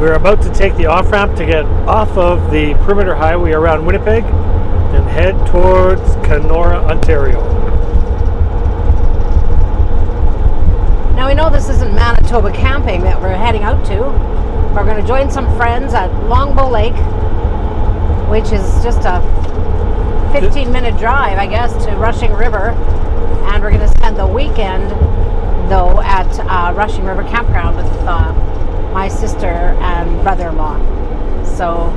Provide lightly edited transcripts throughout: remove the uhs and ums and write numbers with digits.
We're about to take the off-ramp to get off of the perimeter highway around Winnipeg and head towards Kenora, Ontario. Now we know this isn't Manitoba camping that we're heading out to. We're going to join some friends at Longbow Lake, which is just a 15-minute drive, I guess, to Rushing River. And we're going to spend the weekend, though, at Rushing River Campground with my sister and brother-in-law. So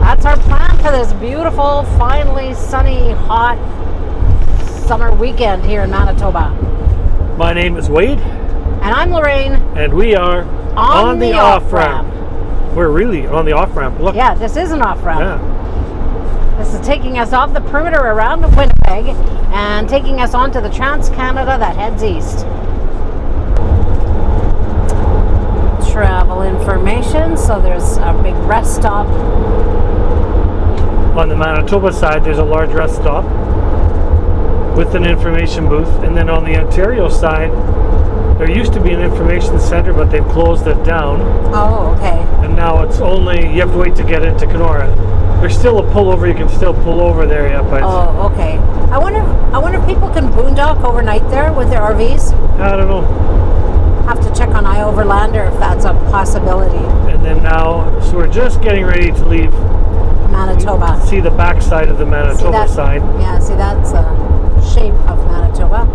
that's our plan for this beautiful, finally sunny, hot summer weekend here in Manitoba. My name is Wade. And I'm Lorraine. And we are on the off-ramp. We're really on the off-ramp. Look. Yeah, this is an off-ramp. Yeah. This is taking us off the perimeter around Winnipeg and taking us onto the Trans-Canada that heads east. Travel information. So there's a big rest stop. On the Manitoba side, there's a large rest stop with an information booth. And then on the Ontario side, there used to be an information center, but they've closed it down. Oh, okay. And now it's only, you have to wait to get into Kenora. There's still a pullover, you can still pull over there, yeah, but... Oh, okay. I wonder if people can boondock overnight there with their RVs? I don't know. Have to check on iOverlander if that's a possibility. And then now, so we're just getting ready to leave Manitoba. See the back side of the Manitoba side. Yeah, see that's the shape of Manitoba.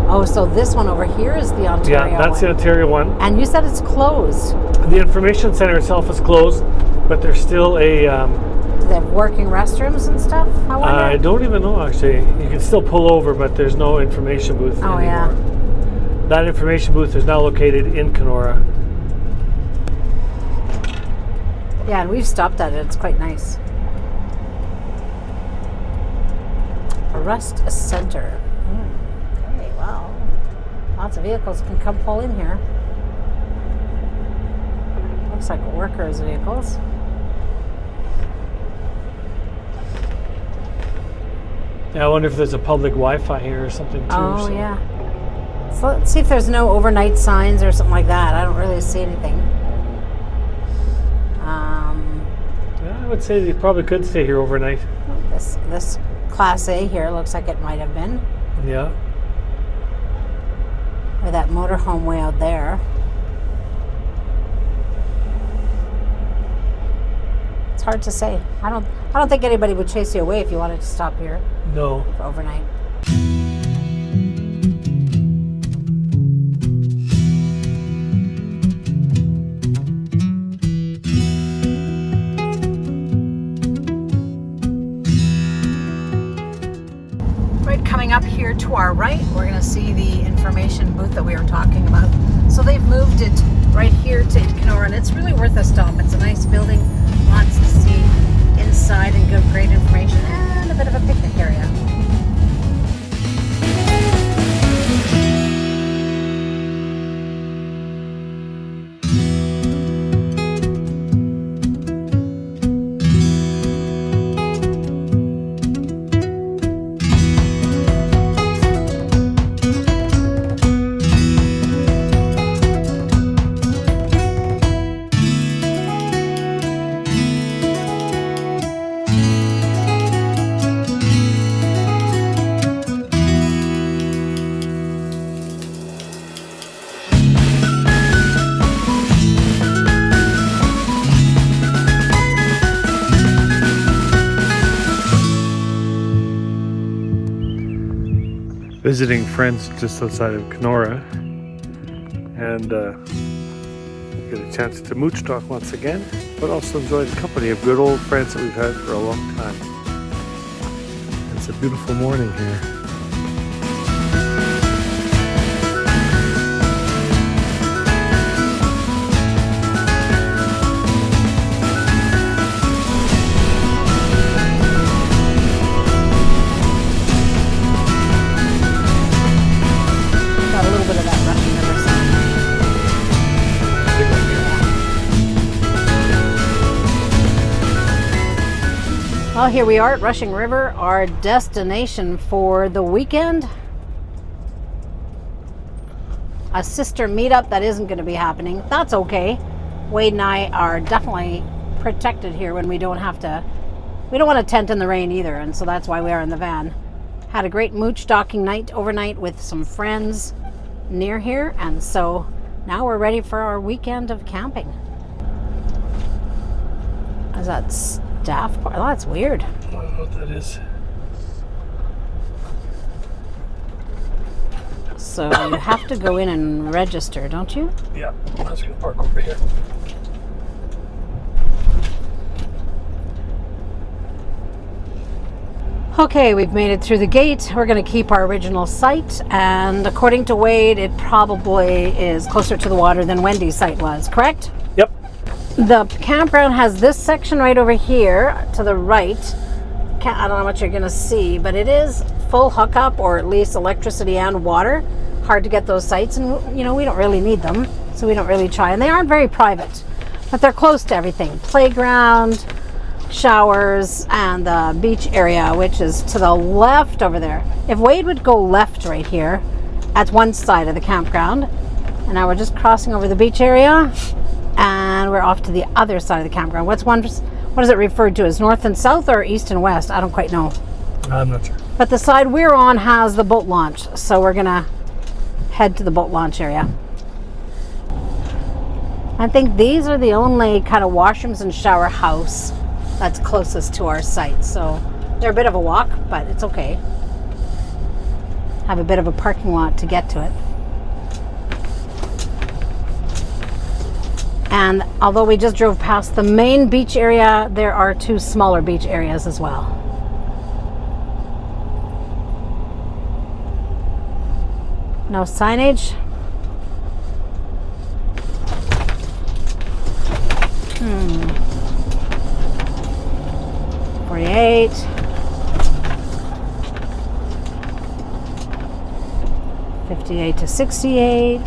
Oh, so this one over here is the Ontario Yeah, that's one. the Ontario one. And you said it's closed. The information center itself is closed, but there's still a... Do they have working restrooms and stuff? I don't even know, actually. You can still pull over, but there's no information booth anymore. Yeah. That information booth is now located in Kenora. Yeah, and we've stopped at it. It's quite nice. A rest center. Okay, wow. Lots of vehicles can come pull in here. Looks like workers' vehicles. Yeah, I wonder if there's a public Wi-Fi here or something too. Oh, yeah. So let's see if there's no overnight signs or something like that. I don't really see anything. Yeah, I would say they probably could stay here overnight. This Class A here looks like it might have been. Yeah. Or that motorhome way out there. It's hard to say. I don't think anybody would chase you away if you wanted to stop here. No. For overnight. Coming up here to our right, we're going to see the information booth that we were talking about. So they've moved it right here to Kenora, and it's really worth a stop. It's a nice building, lots to see inside, and give great information, and a bit of a picnic area. Visiting friends just outside of Kenora, and get a chance to mooch talk once again, but also enjoy the company of good old friends that we've had for a long time. It's a beautiful morning here. Well, here we are at Rushing River, our destination for the weekend. A sister meetup that isn't going to be happening. That's okay. Wade and I are definitely protected here when we don't want to tent in the rain either, and so that's why we are in the van. Had a great mooch docking night overnight with some friends near here, and so now we're ready for our weekend of camping. Is that staff part? Oh, that's weird. I don't know what that is. So you have to go in and register, don't you? Yeah, I'm just gonna park over here. Okay, we've made it through the gate. We're going to keep our original site, and according to Wade, it probably is closer to the water than Wendy's site was, correct? Yep. The campground has this section right over here to the right. I don't know what you're going to see, but it is full hookup, or at least electricity and water. Hard to get those sites, and you know, we don't really need them, so we don't really try. And they aren't very private, but they're close to everything. Playground, showers, and the beach area, which is to the left over there. If Wade would go left right here, at one side of the campground, and now we're just crossing over the beach area, and we're off to the other side of the campground. What is it referred to as, north and south or east and west? I don't quite know. I'm not sure. But the side we're on has the boat launch, so we're gonna head to the boat launch area. I think these are the only kind of washrooms and shower house that's closest to our site, so they're a bit of a walk, but it's okay. Have a bit of a parking lot to get to it. And although we just drove past the main beach area, there are two smaller beach areas as well. No signage. 48. 58 to 68.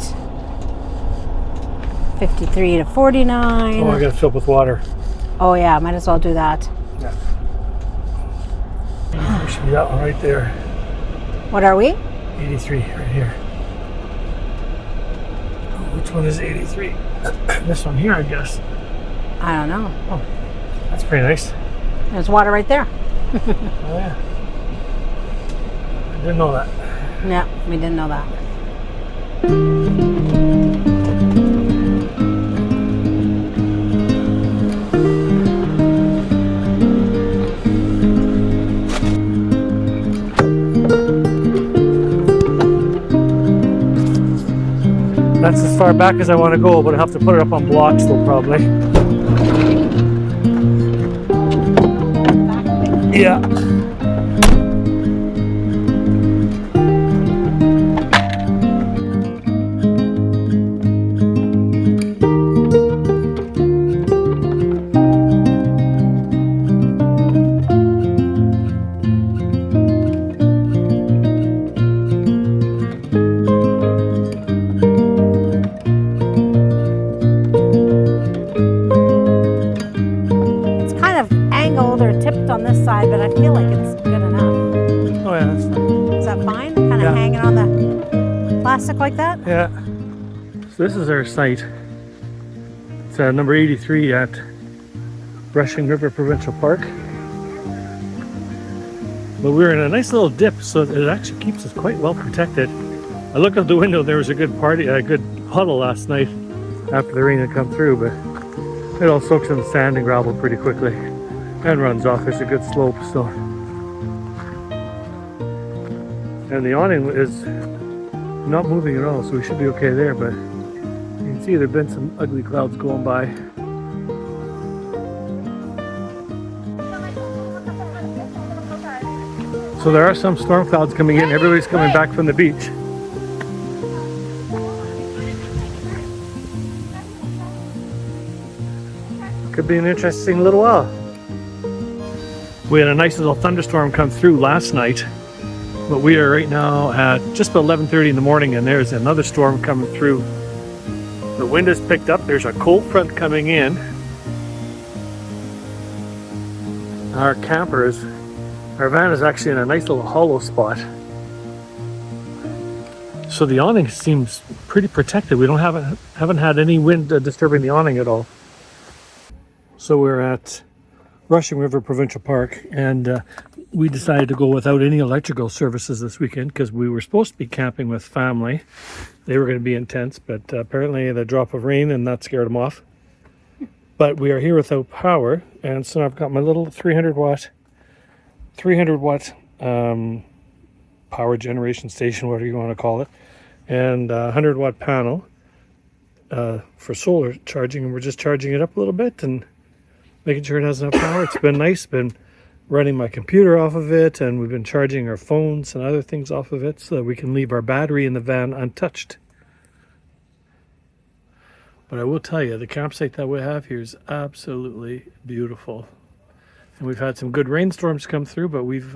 53 to 49. Oh, I gotta fill up with water. Oh yeah, might as well do that. Yeah. There should be that one right there. What are we? 83 right here. Oh, which one is 83? This one here, I guess. I don't know. Oh, that's pretty nice. There's water right there. Oh yeah. I didn't know that. Yeah, we didn't know that. That's as far back as I want to go, but I have to put it up on blocks though, probably. Yeah. On this side, but I feel like it's good enough. Oh yeah, that's fine. Is that fine? Kind of Yeah. hanging on the plastic like that? Yeah. So this is our site. It's number 83 at Rushing River Provincial Park. But we're in a nice little dip, so it actually keeps us quite well protected. I looked out the window, there was a good puddle last night after the rain had come through, but it all soaks in the sand and gravel pretty quickly and runs off. There's a good slope, so. And the awning is not moving at all, so we should be okay there, but you can see there have been some ugly clouds going by. So there are some storm clouds coming in. Everybody's coming back from the beach. Could be an interesting little while. We had a nice little thunderstorm come through last night, but we are right now at just about 11:30 in the morning, and there's another storm coming through. The wind has picked up. There's a cold front coming in. Our van is actually in a nice little hollow spot. So the awning seems pretty protected. We haven't had any wind disturbing the awning at all. So we're at Rushing River Provincial Park, and we decided to go without any electrical services this weekend because we were supposed to be camping with family. They were going to be intense, but apparently the drop of rain and that scared them off. But we are here without power, and so I've got my little 300 watt power generation station, whatever you want to call it, and 100 watt panel for solar charging, and we're just charging it up a little bit and making sure it has enough power. It's been nice. Been running my computer off of it, and we've been charging our phones and other things off of it so that we can leave our battery in the van untouched. But I will tell you, the campsite that we have here is absolutely beautiful. And we've had some good rainstorms come through, but we've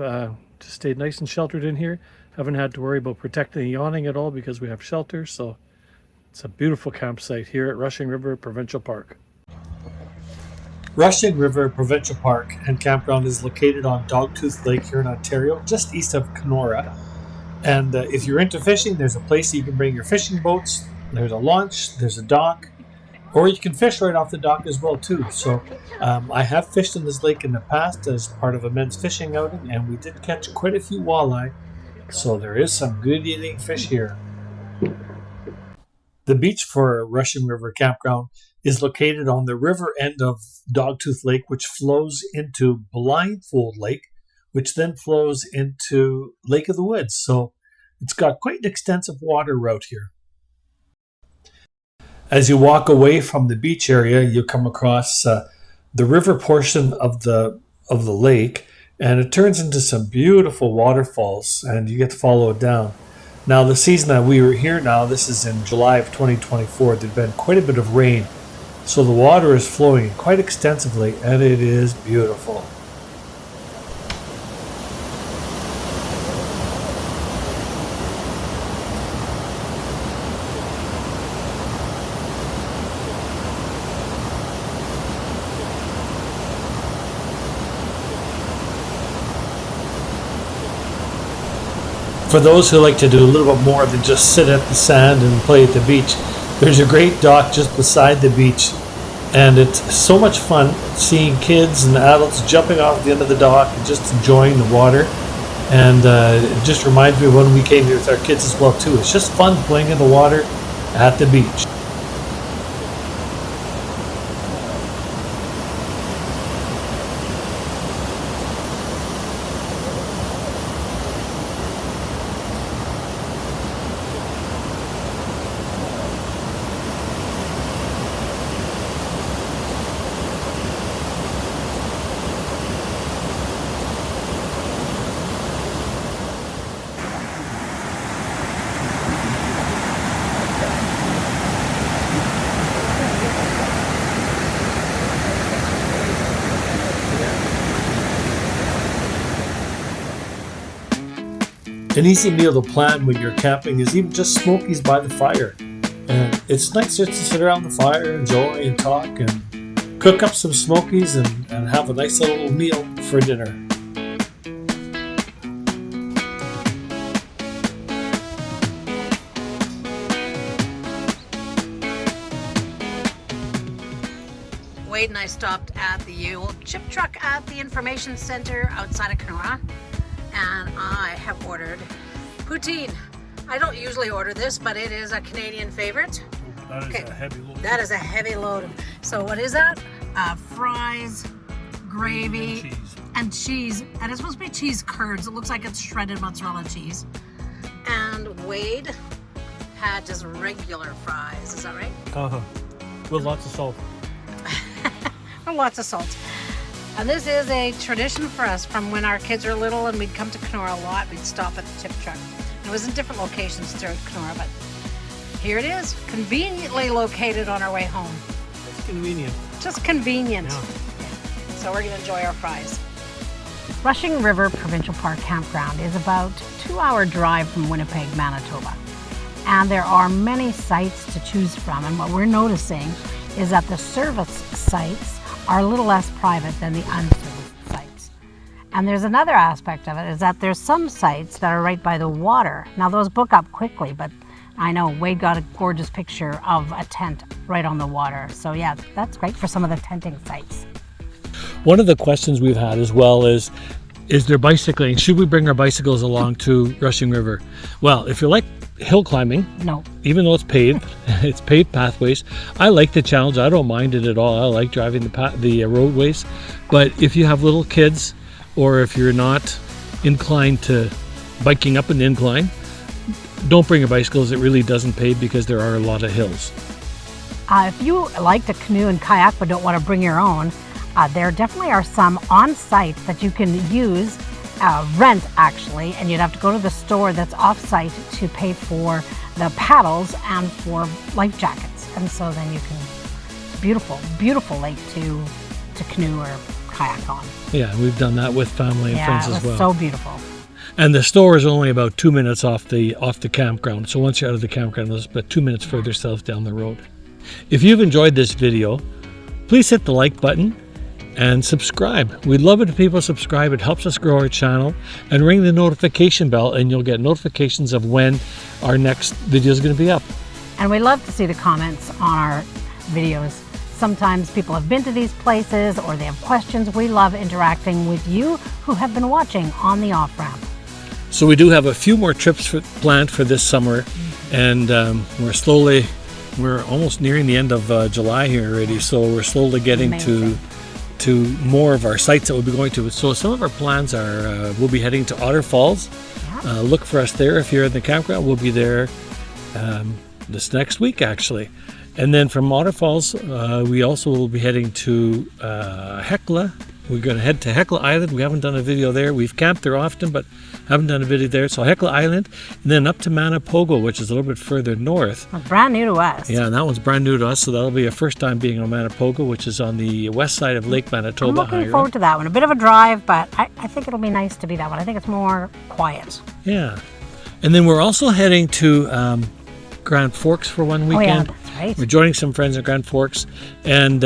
just stayed nice and sheltered in here. Haven't had to worry about protecting the awning at all because we have shelter. So it's a beautiful campsite here at Rushing River Provincial Park. Rushing River Provincial Park and Campground is located on Dogtooth Lake here in Ontario, just east of Kenora. And if you're into fishing, there's a place you can bring your fishing boats. There's a launch, there's a dock, or you can fish right off the dock as well too. So I have fished in this lake in the past as part of a men's fishing outing, and we did catch quite a few walleye. So there is some good eating fish here. The beach for Rushing River Campground is located on the river end of Dogtooth Lake, which flows into Blindfold Lake, which then flows into Lake of the Woods. So it's got quite an extensive water route here. As you walk away from the beach area, you'll come across the river portion of the lake, and it turns into some beautiful waterfalls, and you get to follow it down. Now, the season that we were here now, this is in July of 2024, there's been quite a bit of rain. So the water is flowing quite extensively, and it is beautiful. For those who like to do a little bit more than just sit at the sand and play at the beach, there's a great dock just beside the beach, and it's so much fun seeing kids and adults jumping off the end of the dock and just enjoying the water. And it just reminds me of when we came here with our kids as well too. It's just fun playing in the water at the beach. An easy meal to plan when you're camping is even just smokies by the fire. And it's nice just to sit around the fire, enjoy and talk and cook up some smokies and have a nice little meal for dinner. Wade and I stopped at the old chip truck at the information center outside of Kenora, and I have ordered poutine. I don't usually order this, but it is a Canadian favorite. That is a heavy load. That is a heavy load. So what is that? Fries, gravy, and cheese. And it's supposed to be cheese curds. It looks like it's shredded mozzarella cheese. And Wade had just regular fries. Is that right? Uh-huh. With lots of salt. And lots of salt. And this is a tradition for us from when our kids were little and we'd come to Kenora a lot. We'd stop at the chip truck. It was in different locations throughout Kenora, but here it is, conveniently located on our way home. It's convenient. Just convenient. Yeah. So we're going to enjoy our fries. Rushing River Provincial Park Campground is about a 2-hour drive from Winnipeg, Manitoba. And there are many sites to choose from. And what we're noticing is that the service sites are a little less private than the unserviced sites. And there's another aspect of it is that there's some sites that are right by the water. Now those book up quickly, but I know, Wade got a gorgeous picture of a tent right on the water. So yeah, that's great for some of the tenting sites. One of the questions we've had as well is there bicycling? Should we bring our bicycles along to Rushing River? Well, if you like hill climbing, No. even though it's paved, it's paved pathways. I like the challenge. I don't mind it at all. I like driving the roadways. But if you have little kids, or if you're not inclined to biking up an incline, don't bring your bicycles. It really doesn't pay because there are a lot of hills. If you like to canoe and kayak but don't want to bring your own, there definitely are some on site that you can use, rent actually, and you'd have to go to the store that's off site to pay for the paddles and for life jackets. And so then you can, beautiful, beautiful lake to canoe or kayak on. Yeah, we've done that with family and friends as well. Yeah, it was so beautiful. And the store is only about 2 minutes off the campground. So once you're out of the campground, it's about 2 minutes further south down the road. If you've enjoyed this video, please hit the like button and subscribe. We'd love it if people subscribe. It helps us grow our channel. And ring the notification bell and you'll get notifications of when our next video is going to be up. And we love to see the comments on our videos. Sometimes people have been to these places or they have questions. We love interacting with you who have been watching on the off-ramp. So we do have a few more trips planned for this summer. And we're almost nearing the end of July here already. So we're slowly getting to more of our sites that we'll be going to. So some of our plans are we'll be heading to Otter Falls. Yeah. Look for us there if you're in the campground. We'll be there this next week actually. And then from Otter Falls, we also will be heading to Hecla. We're going to head to Hecla Island. We haven't done a video there. We've camped there often, but haven't done a video there. So Hecla Island, and then up to Manitoba, which is a little bit further north. Well, brand new to us. Yeah, and that one's brand new to us. So that'll be our first time being on Manitoba, which is on the west side of Lake Manitoba. I'm looking forward to that one. A bit of a drive, but I think it'll be nice to be that one. I think it's more quiet. Yeah. And then we're also heading to Grand Forks for one weekend. Oh, yeah, that's right. We're joining some friends at Grand Forks, and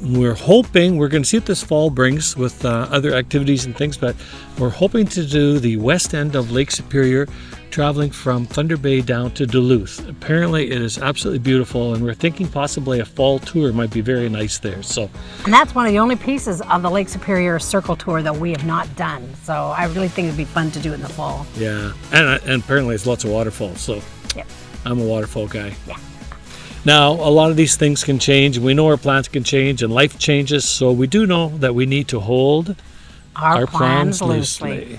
we're going to see what this fall brings with other activities and things, but we're hoping to do the west end of Lake Superior, traveling from Thunder Bay down to Duluth. Apparently it is absolutely beautiful, and we're thinking possibly a fall tour might be very nice there. And that's one of the only pieces of the Lake Superior Circle Tour that we have not done. So I really think it'd be fun to do it in the fall. Yeah, and apparently there's lots of waterfalls, so yep. I'm a waterfall guy. Yeah. Now, a lot of these things can change. We know our plans can change and life changes, so we do know that we need to hold our plans loosely.